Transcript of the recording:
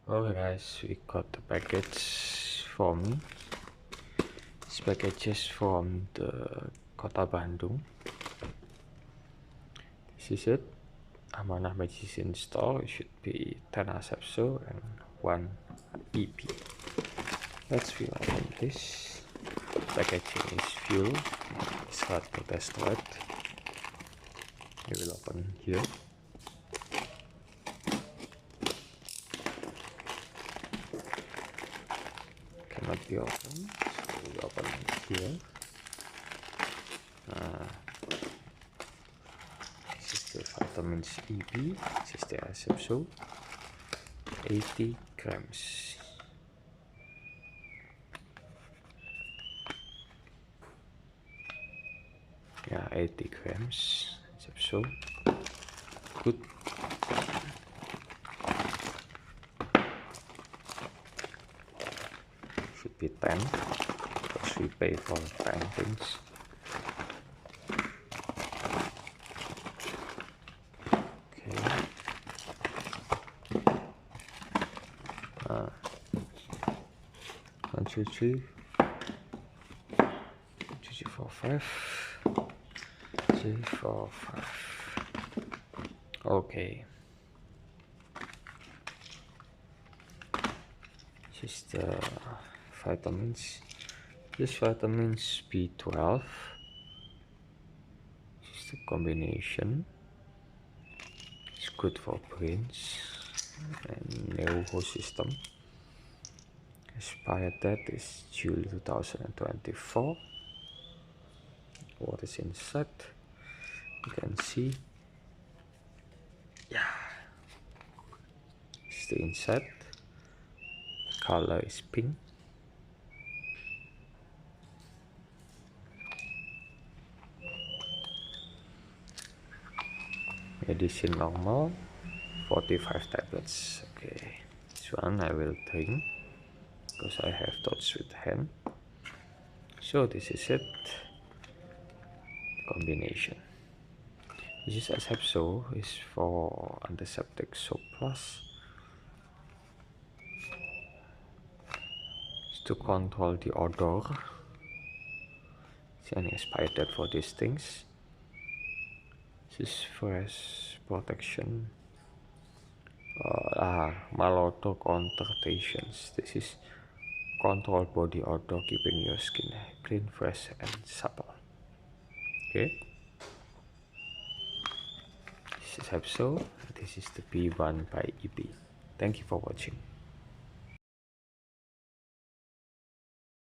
Okay guys, we got the package for me. This package is from the Kota Bandung. This is it. Amanah Medicine store. It should be 10 Asepso and 1 EP. Let's fill open this. Packaging is filled. It's hard to test it. We will open here. Cannot be opened, so we open here. This is the vitamins EP. This is the Asepso. 80 grams. Yeah, 80 grams. Asepso. Good. Should be 10 because we pay for 10 things. Okay. 1, 2, 3, 2, 3, 4, 5, 3, 4, 5. Okay. This is the vitamins. This vitamins B12. This is the combination. It's good for brains and nervous system. Expired date is July 2024. What is inside? You can see. Yeah. It's the inside. Color is pink. Medicine normal, 45 tablets. Okay, this one I will drink because I have touched with hand. So this is it. Combination. This is Asepso, is for antiseptic soap plus. It's to control the odor. It's an expired date for these things. This is fresh protection. Malodor concentrations. This is control body odor, keeping your skin clean, fresh, and supple. Okay. This is Asepso. This is the B1 by EP. Thank you for watching.